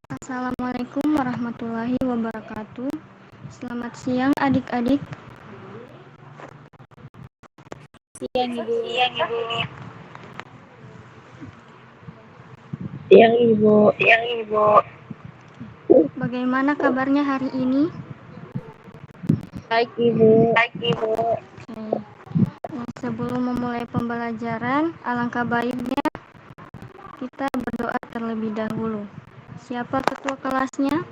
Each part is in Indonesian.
Assalamualaikum warahmatullahi wabarakatuh. Selamat siang adik-adik. Siang Ibu. Siang Ibu. Bagaimana kabarnya hari ini? Baik Ibu. Oke. Sebelum memulai pembelajaran, alangkah baiknya kita berdoa terlebih dahulu. Siapa ketua kelasnya?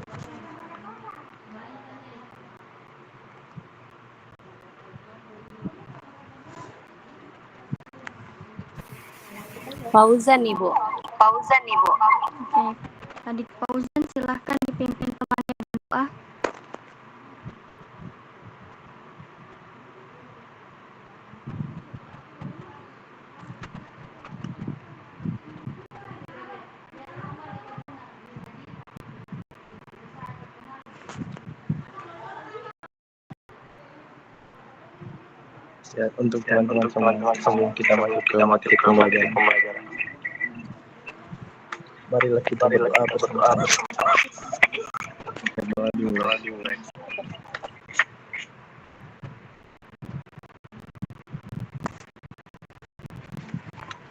Fauzan Ibu. Oke. Adik Fauzan, silahkan dipimpin temannya berdoa. Untuk teman-teman semua sebelum kita masuk ke materi pembelajaran, marilah kita berdoa bersama-sama. Berdoa dimulai.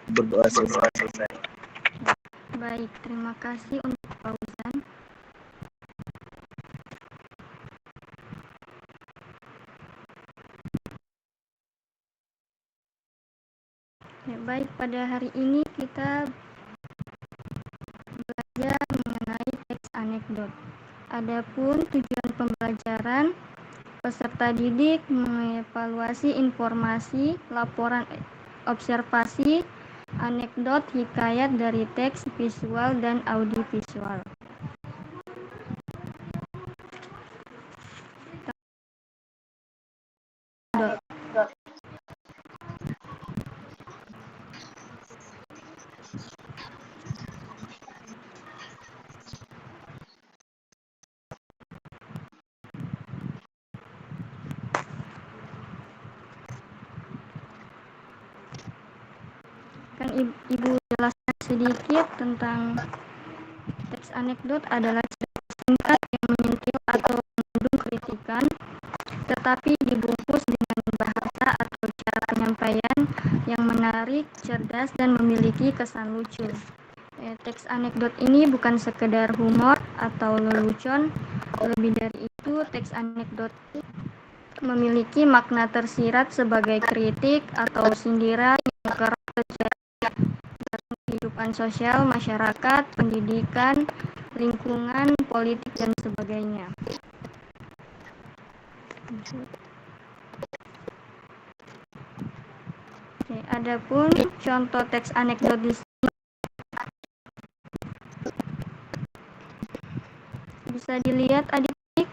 Berdoa selesai. Baik, terima kasih untuk Fauzan. Ya, baik, pada hari ini kita belajar mengenai teks anekdot. Adapun tujuan pembelajaran, peserta didik mengevaluasi informasi, laporan observasi, anekdot, hikayat dari teks visual dan audiovisual. Kan Ibu jelaskan sedikit tentang teks anekdot adalah cerita singkat yang menyentil atau mengandung kritikan, tetapi dibungkus dengan bahasa atau cara penyampaian yang menarik, cerdas, dan memiliki kesan lucu. Teks anekdot ini bukan sekedar humor atau lelucon, lebih dari itu teks anekdot memiliki makna tersirat sebagai kritik atau sindiran yang kerap terjadi dalam kehidupan sosial, masyarakat, pendidikan, lingkungan, politik, dan sebagainya. Oke, adapun contoh teks anekdot di sini bisa dilihat adik-adik.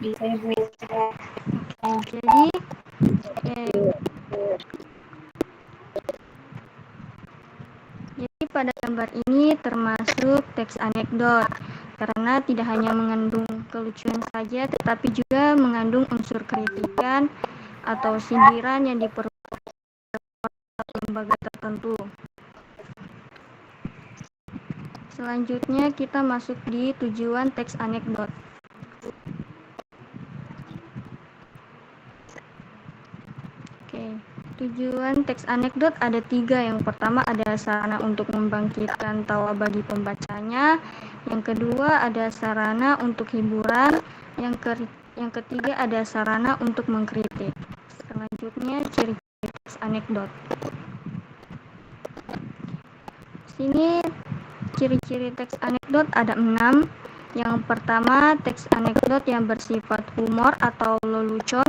Bisa Ibu. Jadi pada gambar ini termasuk teks anekdot karena tidak hanya mengandung kelucuan saja tetapi juga mengandung unsur kritikan atau sindiran yang diperlukan oleh lembaga tertentu. Selanjutnya kita masuk di tujuan teks anekdot. Oke, tujuan teks anekdot ada 3. Yang pertama ada sarana untuk membangkitkan tawa bagi pembacanya. Yang kedua ada sarana untuk hiburan. Yang ketiga ada sarana untuk mengkritik. Selanjutnya ciri-ciri teks anekdot. Sini ciri-ciri teks anekdot ada 6. Yang pertama, teks anekdot yang bersifat humor atau lelucon,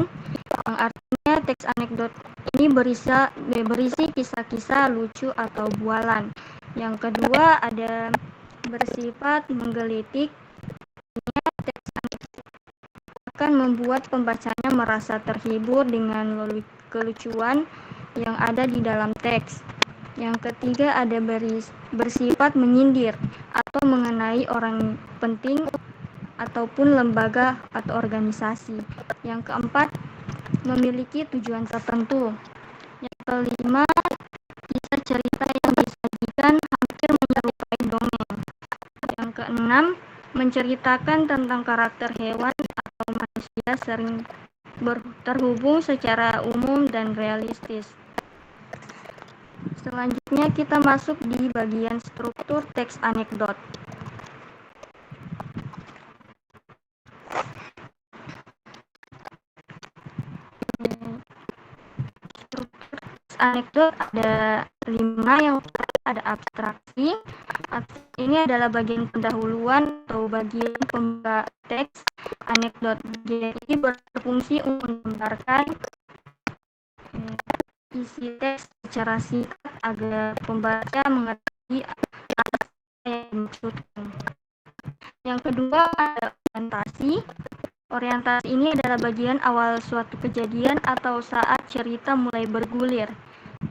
yang artinya teks anekdot ini berisi kisah-kisah lucu atau bualan. Yang kedua ada bersifat menggelitik, teks anekdot akan membuat pembacanya merasa terhibur dengan kelucuan yang ada di dalam teks. Yang ketiga ada bersifat menyindir atau mengenai orang penting ataupun lembaga atau organisasi. Yang keempat memiliki tujuan tertentu. Yang kelima, kisah cerita yang disajikan hampir menyerupai dongeng. Yang keenam, menceritakan tentang karakter hewan atau manusia sering terhubung secara umum dan realistis. Selanjutnya kita masuk di bagian struktur teks anekdot. Struktur teks anekdot ada 5. Yang pertama ada abstraksi. Ini adalah bagian pendahuluan atau bagian pembuka teks anekdot. Bagian ini berfungsi untuk menggambarkan isi teks secara singkat agar pembaca mengerti apa yang dimaksudkan. Yang kedua ada orientasi. Orientasi ini adalah bagian awal suatu kejadian atau saat cerita mulai bergulir.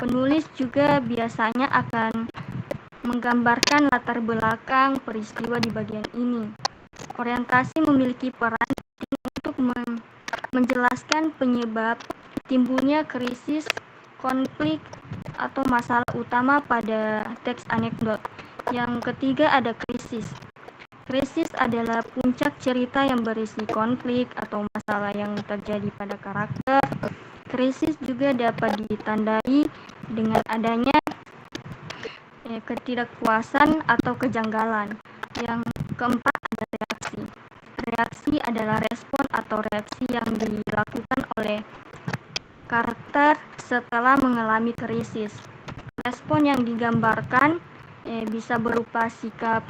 Penulis juga biasanya akan menggambarkan latar belakang peristiwa di bagian ini. Orientasi memiliki peran penting untuk menjelaskan penyebab timbulnya krisis, konflik, atau masalah utama pada teks anekdot. Yang ketiga ada krisis. Krisis adalah puncak cerita yang berisi konflik atau masalah yang terjadi pada karakter. Krisis juga dapat ditandai dengan adanya ketidakpuasan atau kejanggalan. Yang keempat ada reaksi. Reaksi adalah respon atau reaksi yang dilakukan oleh karakter setelah mengalami krisis. Respon yang digambarkan bisa berupa sikap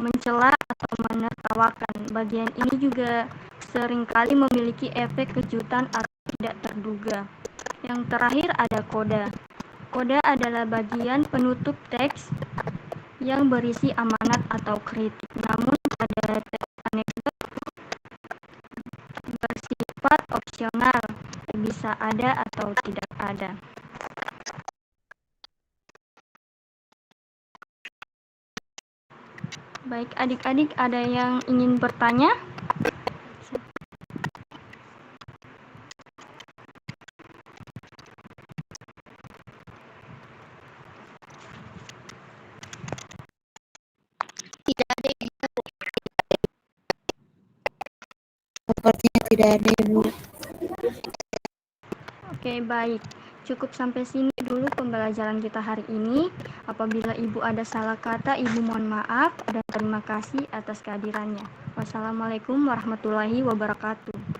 mencela atau menertawakan. Bagian ini juga seringkali memiliki efek kejutan atau tidak terduga. Yang terakhir ada koda. Koda adalah bagian penutup teks yang berisi amanat atau kritik. Namun pada teks anekdot bersifat opsional, bisa ada atau tidak ada. Baik adik-adik, ada yang ingin bertanya? Sepertinya tidak ada, Ibu. Oke, baik. Cukup sampai sini dulu pembelajaran kita hari ini. Apabila Ibu ada salah kata, Ibu mohon maaf dan terima kasih atas kehadirannya. Wassalamualaikum warahmatullahi wabarakatuh.